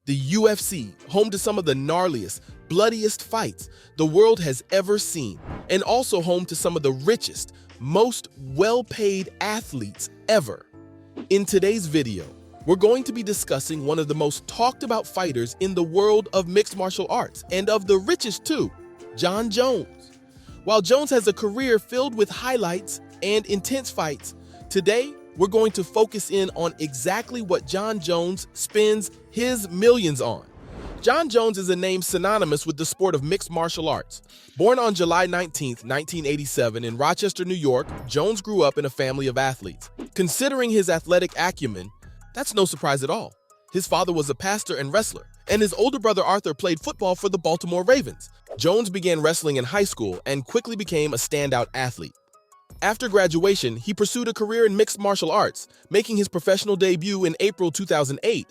The UFC, home to some of the gnarliest, bloodiest fights the world has ever seen, and also home to some of the richest, most well-paid athletes ever. In today's video, we're going to be discussing one of the most talked about fighters in the world of mixed martial arts, and of the richest too, Jon Jones. While Jones has a career filled with highlights and intense fights, today we're going to focus in on exactly what Jon Jones spends his millions on. Jon Jones is a name synonymous with the sport of mixed martial arts. Born on July 19, 1987 in Rochester, New York, Jones grew up in a family of athletes. Considering his athletic acumen, that's no surprise at all. His father was a pastor and wrestler, and his older brother Arthur played football for the Baltimore Ravens. Jones began wrestling in high school and quickly became a standout athlete. After graduation, he pursued a career in mixed martial arts, making his professional debut in April 2008.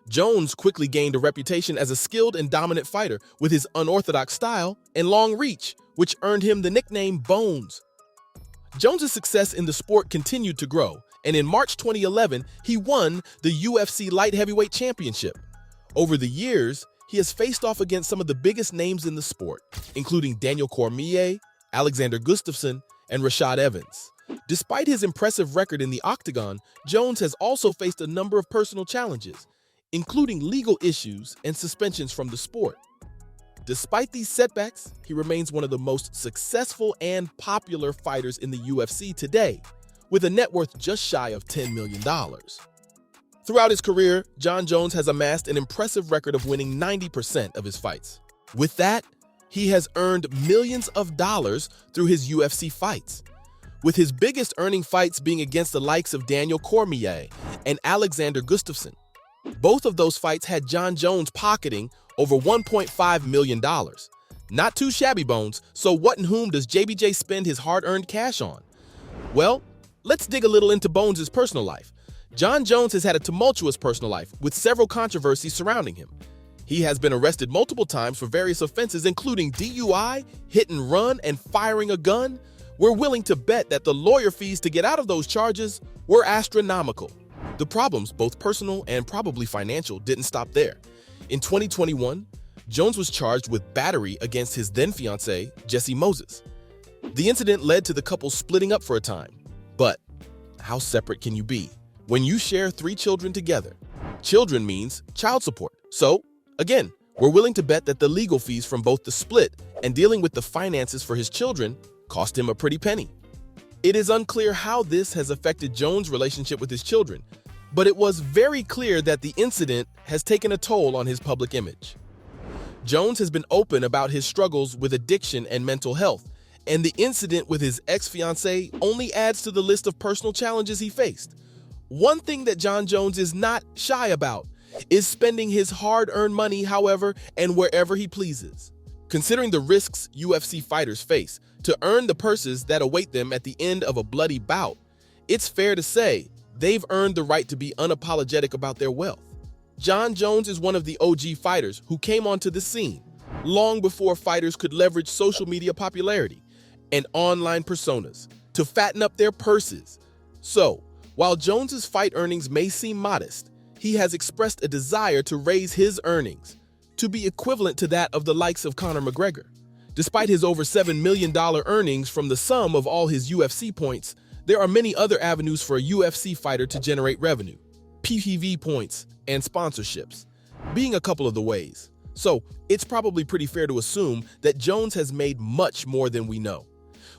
Jones quickly gained a reputation as a skilled and dominant fighter with his unorthodox style and long reach, which earned him the nickname Bones. Jones's success in the sport continued to grow, and in March 2011, he won the UFC Light Heavyweight Championship. Over the years, he has faced off against some of the biggest names in the sport, including Daniel Cormier, Alexander Gustafsson, and Rashad Evans. Despite his impressive record in the octagon, Jones has also faced a number of personal challenges, including legal issues and suspensions from the sport. Despite these setbacks, he remains one of the most successful and popular fighters in the UFC today, with a net worth just shy of $10 million. Throughout his career, Jon Jones has amassed an impressive record of winning 90% of his fights. With that, he has earned millions of dollars through his UFC fights, with his biggest earning fights being against the likes of Daniel Cormier and Alexander Gustafsson. Both of those fights had Jon Jones pocketing over $1.5 million. Not too shabby, Bones, so what and whom does JBJ spend his hard-earned cash on? Well, let's dig a little into Bones' personal life. Jon Jones has had a tumultuous personal life with several controversies surrounding him. He has been arrested multiple times for various offenses, including DUI, hit and run, and firing a gun. We're willing to bet that the lawyer fees to get out of those charges were astronomical. The problems, both personal and probably financial, didn't stop there. In 2021, Jones was charged with battery against his then-fiancée, Jessie Moses. The incident led to the couple splitting up for a time. But how separate can you be when you share 3 children together? Children means child support. So, again, we're willing to bet that the legal fees from both the split and dealing with the finances for his children cost him a pretty penny. It is unclear how this has affected Jones' relationship with his children, but it was very clear that the incident has taken a toll on his public image. Jones has been open about his struggles with addiction and mental health, and the incident with his ex-fiancée only adds to the list of personal challenges he faced. One thing that Jon Jones is not shy about is spending his hard-earned money however and wherever he pleases. Considering the risks UFC fighters face to earn the purses that await them at the end of a bloody bout, it's fair to say they've earned the right to be unapologetic about their wealth. Jon Jones is one of the OG fighters who came onto the scene long before fighters could leverage social media popularity and online personas to fatten up their purses. So, while Jones's fight earnings may seem modest, he has expressed a desire to raise his earnings to be equivalent to that of the likes of Conor McGregor. Despite his over $7 million earnings from the sum of all his UFC points, there are many other avenues for a UFC fighter to generate revenue, PPV points, and sponsorships, being a couple of the ways. So, it's probably pretty fair to assume that Jones has made much more than we know.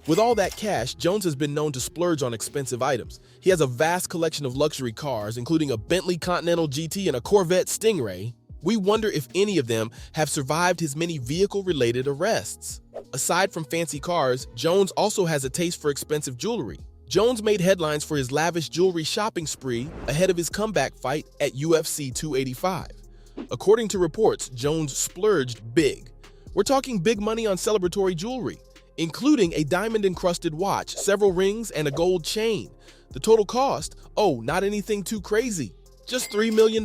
With all that cash, Jones has been known to splurge on expensive items. He has a vast collection of luxury cars, including a Bentley Continental GT and a Corvette Stingray. We wonder if any of them have survived his many vehicle-related arrests. Aside from fancy cars, Jones also has a taste for expensive jewelry. Jones made headlines for his lavish jewelry shopping spree ahead of his comeback fight at UFC 285. According to reports, Jones splurged big. We're talking big money on celebratory jewelry, including a diamond-encrusted watch, several rings, and a gold chain. The total cost, not anything too crazy, just $3 million.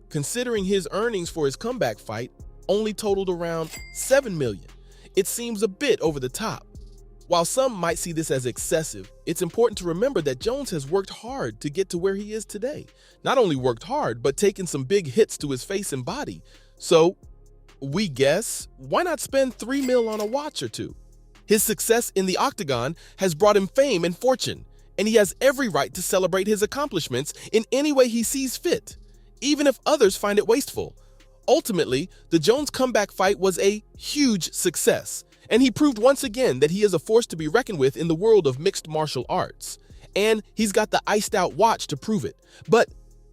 Considering his earnings for his comeback fight only totaled around $7 million, it seems a bit over the top. While some might see this as excessive, it's important to remember that Jones has worked hard to get to where he is today. Not only worked hard, but taken some big hits to his face and body. So, we guess, why not spend $3 million on a watch or two? His success in the octagon has brought him fame and fortune, and he has every right to celebrate his accomplishments in any way he sees fit, even if others find it wasteful. Ultimately, the Jones comeback fight was a huge success, and he proved once again that he is a force to be reckoned with in the world of mixed martial arts. And he's got the iced-out watch to prove it. But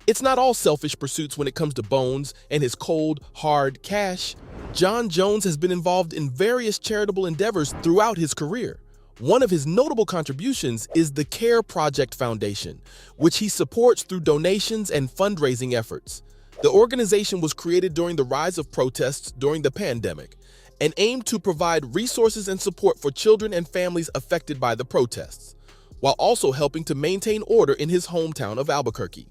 it's not all selfish pursuits when it comes to Bones and his cold, hard cash. Jon Jones has been involved in various charitable endeavors throughout his career. One of his notable contributions is the CARE Project Foundation, which he supports through donations and fundraising efforts. The organization was created during the rise of protests during the pandemic and aimed to provide resources and support for children and families affected by the protests, while also helping to maintain order in his hometown of Albuquerque.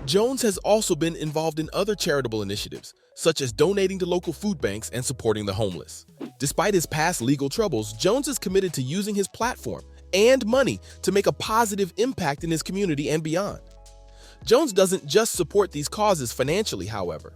Jones has also been involved in other charitable initiatives, such as donating to local food banks and supporting the homeless. Despite his past legal troubles, Jones is committed to using his platform and money to make a positive impact in his community and beyond. Jones doesn't just support these causes financially, however.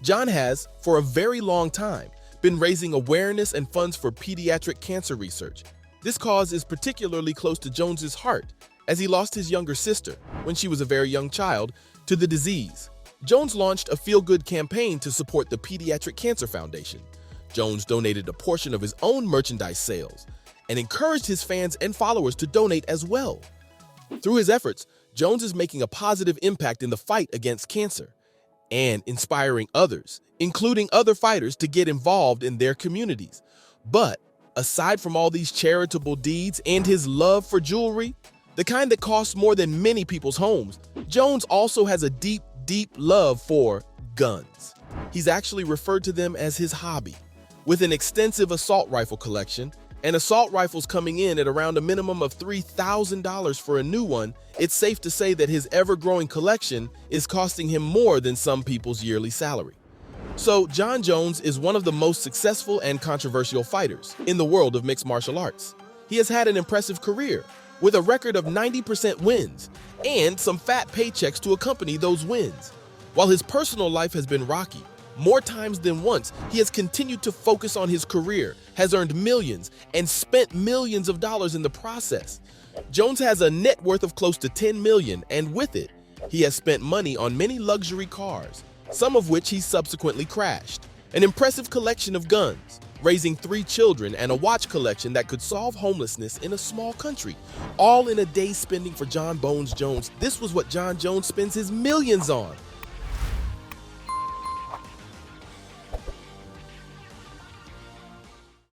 Jon has, for a very long time, been raising awareness and funds for pediatric cancer research. This cause is particularly close to Jones's heart, as he lost his younger sister, when she was a very young child, to the disease. Jones launched a feel-good campaign to support the Pediatric Cancer Foundation. Jones donated a portion of his own merchandise sales and encouraged his fans and followers to donate as well. Through his efforts, Jones is making a positive impact in the fight against cancer and inspiring others, including other fighters, to get involved in their communities. But aside from all these charitable deeds and his love for jewelry, the kind that costs more than many people's homes, Jones also has a deep love for guns. He's actually referred to them as his hobby. With an extensive assault rifle collection, and assault rifles coming in at around a minimum of $3,000 for a new one, it's safe to say that his ever-growing collection is costing him more than some people's yearly salary. So, Jon Jones is one of the most successful and controversial fighters in the world of mixed martial arts. He has had an impressive career, with a record of 90% wins, and some fat paychecks to accompany those wins. While his personal life has been rocky, more times than once, he has continued to focus on his career, has earned millions, and spent millions of dollars in the process. Jones has a net worth of close to $10 million, and with it, he has spent money on many luxury cars, some of which he subsequently crashed, an impressive collection of guns, raising 3 children, and a watch collection that could solve homelessness in a small country, all in a day spending for Jon Bones Jones. This was what Jon Jones spends his millions on.